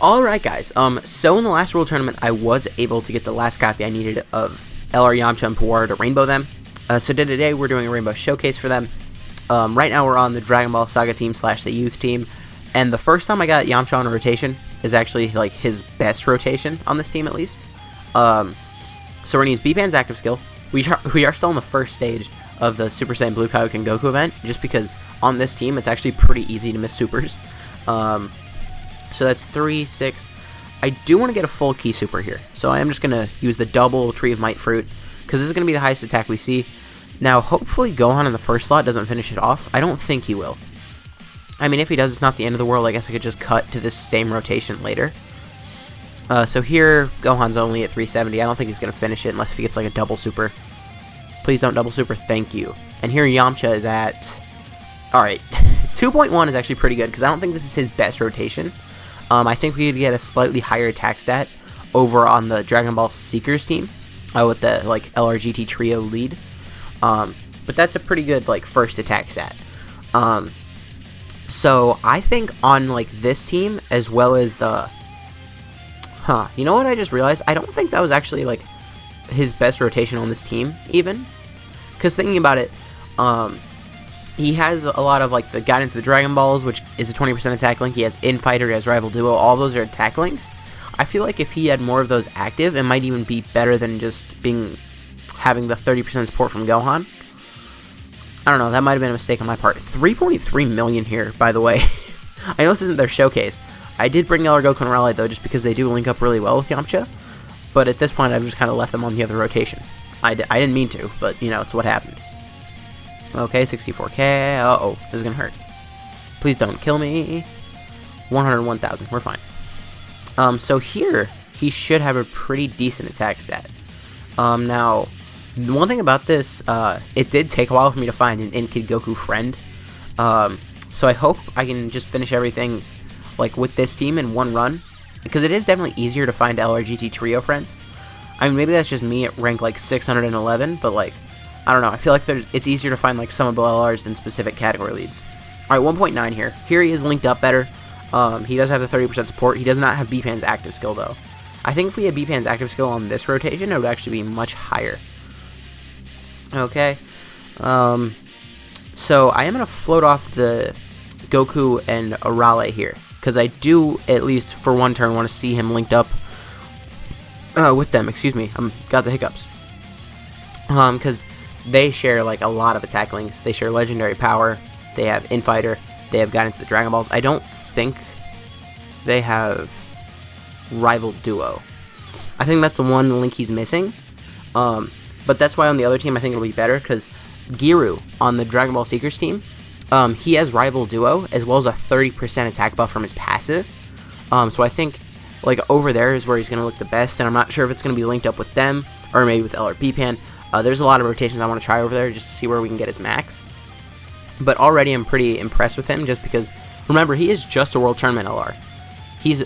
Alright guys, so in the last World Tournament, I was able to get the last copy I needed of LR Yamcha and Puar to rainbow them. So today we're doing a rainbow showcase for them. Right now we're on the Dragon Ball Saga team / the youth team, and the first time I got Yamcha on a rotation is actually like his best rotation on this team at least. So we're gonna use B-Pan's active skill. We are still in the first stage of the Super Saiyan Blue Kaioken Goku event, just because on this team it's actually pretty easy to miss supers. So that's 3, 6. I do want to get a full Ki Super here, so I am just going to use the double Tree of Might fruit, because this is going to be the highest attack we see. Now, hopefully Gohan in the first slot doesn't finish it off. I don't think he will. I mean, if he does, it's not the end of the world. I guess I could just cut to this same rotation later. So here, Gohan's only at 370. I don't think he's going to finish it unless he gets like a double super. Please don't double super, thank you. And here Yamcha is at... Alright, 2.1 is actually pretty good, because I don't think this is his best rotation. I think we could get a slightly higher attack stat over on the Dragon Ball Seekers team with the like LRGT trio lead. But that's a pretty good like first attack stat. So I think on like this team as well as the you know what I just realized? I don't think that was actually like his best rotation on this team even. Because thinking about it, he has a lot of like the Guidance of the Dragon Balls, which is a 20% attack link. He has Infighter, he has Rival Duo. All those are attack links. I feel like if he had more of those active, it might even be better than just having the 30% support from Gohan. I don't know. That might have been a mistake on my part. 3.3 million here, by the way. I know this isn't their showcase. I did bring LR Goku and Raleigh though, just because they do link up really well with Yamcha. But at this point, I've just kind of left them on the other rotation. I didn't mean to, but you know, it's what happened. Okay, 64k. Uh-oh, this is gonna hurt. Please don't kill me. 101,000. We're fine. So here, he should have a pretty decent attack stat. Now, one thing about this, it did take a while for me to find an In-Kid Goku friend. So I hope I can just finish everything, like, with this team in one run. Because it is definitely easier to find LRGT trio friends. I mean, maybe that's just me at rank, like, 611, but, like, I don't know, I feel like it's easier to find like summonable LRs than specific category leads. Alright, 1.9 here. Here he is linked up better. He does have the 30% support. He does not have B-Pan's active skill though. I think if we had B-Pan's active skill on this rotation, it would actually be much higher. Okay. So I am going to float off the Goku and Arale here, because I do, at least for one turn, want to see him linked up with them. Excuse me, got the hiccups. Because they share like a lot of attack links. They share legendary power, they have Infighter, they have Guidance of the Dragon Balls. I don't think they have Rival Duo. I think that's the one link he's missing. But that's why on the other team I think it'll be better, because Giru on the Dragon Ball Seekers team, he has Rival Duo as well as a 30% attack buff from his passive. So I think like over there is where he's going to look the best, and I'm not sure if it's going to be linked up with them or maybe with LR Pan. There's a lot of rotations I want to try over there just to see where we can get his max. But already I'm pretty impressed with him just because, remember, he is just a World Tournament LR. He's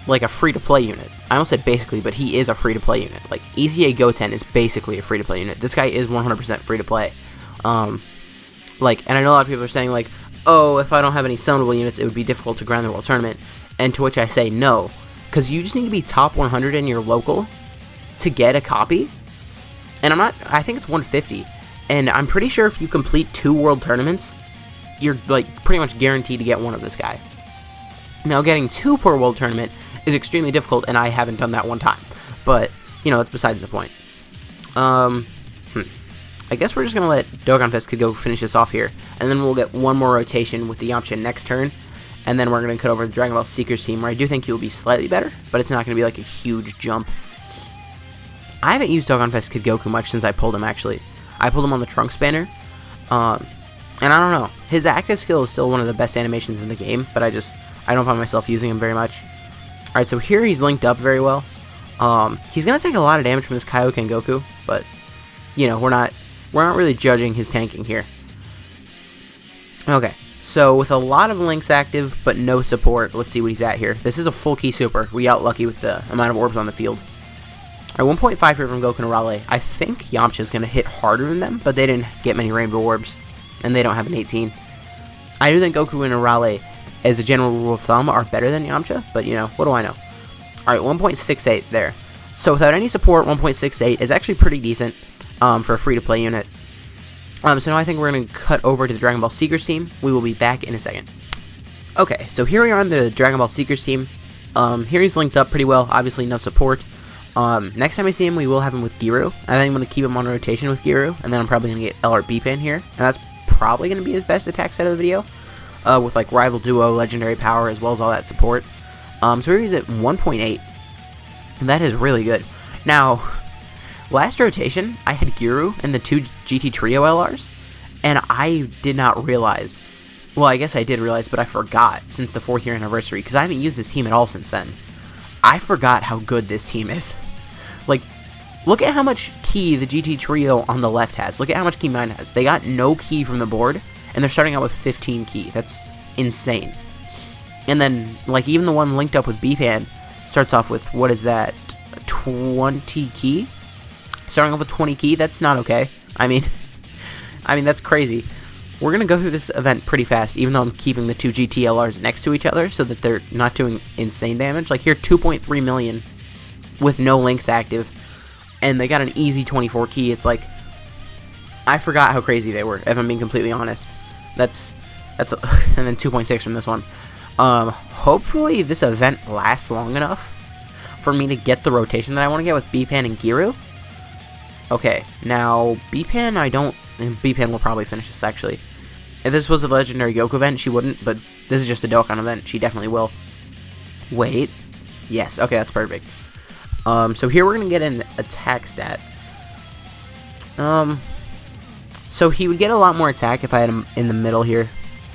like a free-to-play unit. I almost said basically, but he is a free-to-play unit. Like, EZA Goten is basically a free-to-play unit. This guy is 100% free-to-play. Like, and I know a lot of people are saying, like, oh, if I don't have any summonable units, it would be difficult to grind the World Tournament. And to which I say no, because you just need to be top 100 in your local to get a copy. And I think it's 150, and I'm pretty sure if you complete 2 world tournaments, you're like pretty much guaranteed to get one of this guy. Now getting 2 per world tournament is extremely difficult, and I haven't done that one time, but you know, it's besides the point. I guess we're just gonna let Dokkan Fest could go finish this off here, and then we'll get one more rotation with the Yamcha next turn, and then we're gonna cut over to the Dragon Ball Seekers team, where I do think he will be slightly better, but it's not gonna be like a huge jump. I haven't used Dokkan Fest Kid Goku much since I pulled him, actually. I pulled him on the Trunks banner. And I don't know. His active skill is still one of the best animations in the game, but I don't find myself using him very much. Alright, so here he's linked up very well. He's going to take a lot of damage from this Kaioken Goku, but, you know, we're not really judging his tanking here. Okay, so with a lot of links active, but no support, let's see what he's at here. This is a full Ki Super. We got lucky with the amount of orbs on the field. Alright, 1.5 here from Goku and Raleigh. I think Yamcha's going to hit harder than them, but they didn't get many Rainbow Orbs, and they don't have an 18. I do think Goku and Raleigh as a general rule of thumb, are better than Yamcha, but, you know, what do I know? Alright, 1.68 there. So without any support, 1.68 is actually pretty decent for a free-to-play unit. So now I think we're going to cut over to the Dragon Ball Seekers team. We will be back in a second. Okay, so here we are on the Dragon Ball Seekers team. Here he's linked up pretty well. Obviously, no support. Next time we see him, we will have him with Giru. I think I'm going to keep him on rotation with Giru, and then I'm probably going to get LRB Pan here. And that's probably going to be his best attack set of the video, with like Rival Duo, Legendary Power, as well as all that support. So here he's at 1.8, and that is really good. Now, last rotation, I had Giru and the 2 GT Trio LRs, and I did not realize. Well, I guess I did realize, but I forgot since the 4th year anniversary, because I haven't used this team at all since then. I forgot how good this team is. Like, look at how much key the GT Trio on the left has. Look at how much key mine has. They got no key from the board, and they're starting out with 15 key. That's insane. And then, like, even the one linked up with B-Pan starts off with, what is that, 20 key? Starting off with 20 key? That's not okay. I mean, that's crazy. We're going to go through this event pretty fast, even though I'm keeping the 2 GTLRs next to each other so that they're not doing insane damage. Like here, 2.3 million with no links active, and they got an easy 24 key. It's like, I forgot how crazy they were, if I'm being completely honest. And then 2.6 from this one. Hopefully this event lasts long enough for me to get the rotation that I want to get with B-Pan and Giru. Okay, now B-Pan B-Pan will probably finish this actually. If this was a Legendary Goku event, she wouldn't, but this is just a Dokkan event. She definitely will. Wait. Yes, okay, that's perfect. So here we're going to get an attack stat. So he would get a lot more attack if I had him in the middle here.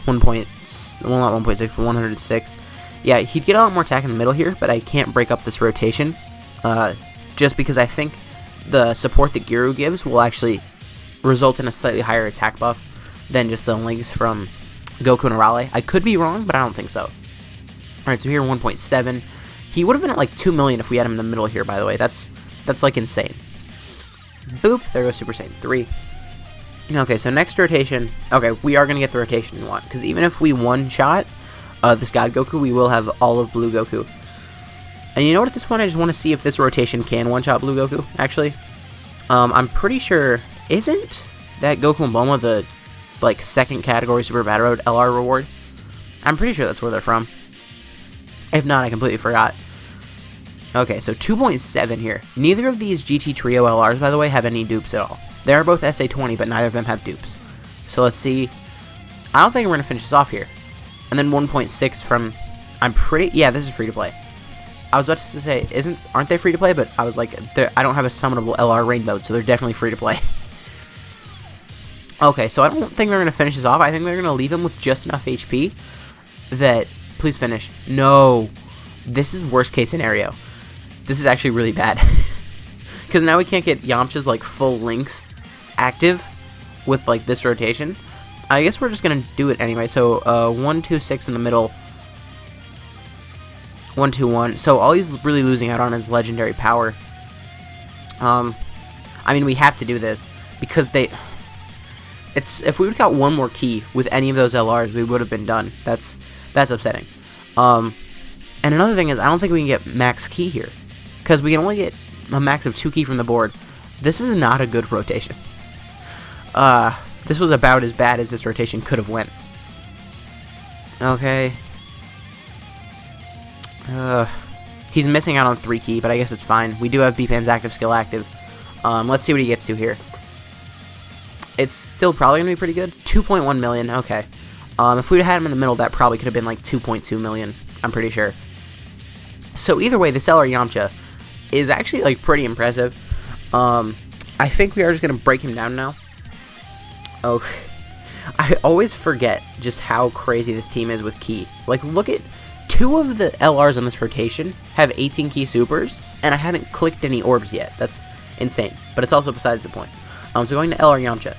Well, not 1.6, but 106. Yeah, he'd get a lot more attack in the middle here, but I can't break up this rotation. Just because I think the support that Giru gives will actually result in a slightly higher attack buff than just the links from Goku and Arale. I could be wrong, but I don't think so. Alright, so here 1.7. He would have been at like 2 million if we had him in the middle here, by the way. That's like insane. Boop, there goes Super Saiyan 3. Okay, so next rotation. Okay, we are going to get the rotation we want, because even if we one-shot this God Goku, we will have all of Blue Goku. And you know what, at this point, I just want to see if this rotation can one-shot Blue Goku, actually. I'm pretty sure, isn't that Goku and Bulma the, like, second category Super Battle Road LR reward? I'm pretty sure that's where they're from. If not, I completely forgot. Okay, so 2.7 here. Neither of these GT Trio LRs, by the way, have any dupes at all. They are both SA20, but neither of them have dupes. So let's see. I don't think we're going to finish this off here. And then 1.6 from, yeah, this is free to play. I was about to say, aren't they free to play? But I was like, I don't have a summonable LR rain mode, so they're definitely free to play. Okay, so I don't think they're going to finish this off. I think they're going to leave him with just enough HP that, please finish. No, this is worst case scenario. This is actually really bad. Because now we can't get Yamcha's like full links active with like this rotation. I guess we're just going to do it anyway. So 1, 2, 6 in the middle. 1, 2, 1. So all he's really losing out on is legendary power. I mean, we have to do this because if we would have got one more key with any of those LRs, we would have been done. That's upsetting. And another thing is, I don't think we can get max key here because we can only get a max of 2 key from the board. This is not a good rotation. This was about as bad as this rotation could have went. Okay. He's missing out on 3 key, but I guess it's fine. We do have B-Pan's active skill active. Let's see what he gets to here. It's still probably going to be pretty good. 2.1 million, okay. If we'd had him in the middle, that probably could have been like 2.2 million, I'm pretty sure. So either way, the LR Yamcha is actually like pretty impressive. I think we are just going to break him down now. Oh, I always forget just how crazy this team is with key. Like, look at 2 of the LRs on this rotation have 18 key supers, and I haven't clicked any orbs yet. That's insane, but it's also besides the point. So going to LR Yamcha.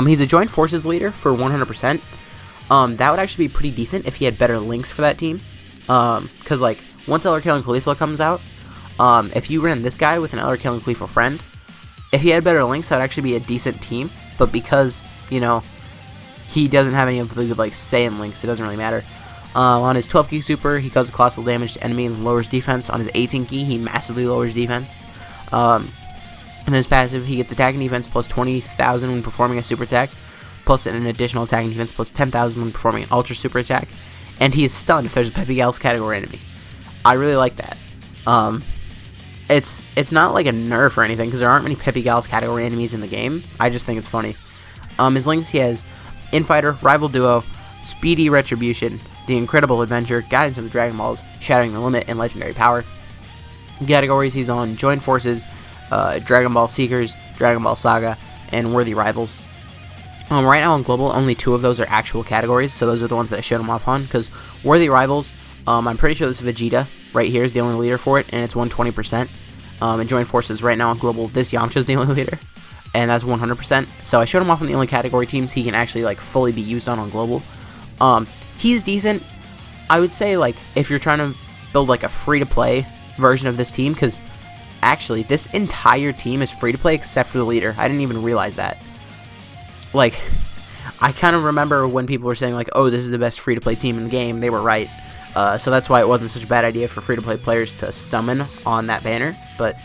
He's a joint forces leader for 100%. That would actually be pretty decent if he had better links for that team. Because, like, once LR Killing Caulifla comes out, if you ran this guy with an LR Killing Caulifla friend, if he had better links, that would actually be a decent team. But because, you know, he doesn't have any of the, like, Saiyan links, it doesn't really matter. On his 12 key super, he causes colossal damage to enemy and lowers defense. On his 18 key, he massively lowers defense. In his passive, he gets attack and defense plus 20,000 when performing a super attack, plus an additional attack and defense plus 10,000 when performing an ultra super attack, and he is stunned if there's a Peppy Gals category enemy. I really like that. It's not like a nerf or anything, because there aren't many Peppy Gals category enemies in the game. I just think it's funny. His links, he has Infighter, Rival Duo, Speedy Retribution, The Incredible Adventure, Guidance of the Dragon Balls, Shattering the Limit, and Legendary Power. Categories, he's on Joint Forces, Dragon Ball Seekers, Dragon Ball Saga, and Worthy Rivals. Right now on Global, only 2 of those are actual categories, so those are the ones that I showed him off on, because Worthy Rivals, I'm pretty sure this Vegeta right here is the only leader for it, and it's 120%. And Joint Forces right now on Global, this Yamcha is the only leader, and that's 100%. So I showed him off on the only category teams he can actually like fully be used on Global. He's decent. I would say like if you're trying to build like a free-to-play version of this team, because actually this entire team is free-to-play except for the leader. I didn't even realize that. Like, I kind of remember when people were saying like, oh, this is the best free-to-play team in the game. They were right. So that's why it wasn't such a bad idea for free-to-play players to summon on that banner. But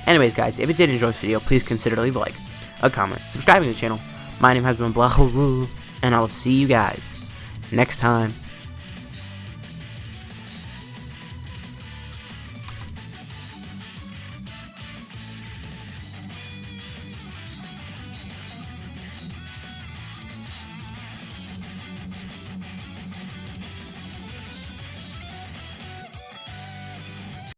anyways, guys, if you did enjoy this video, please consider to leave a like, a comment, subscribing to the channel. My name has been Blah, and I will see you guys next time.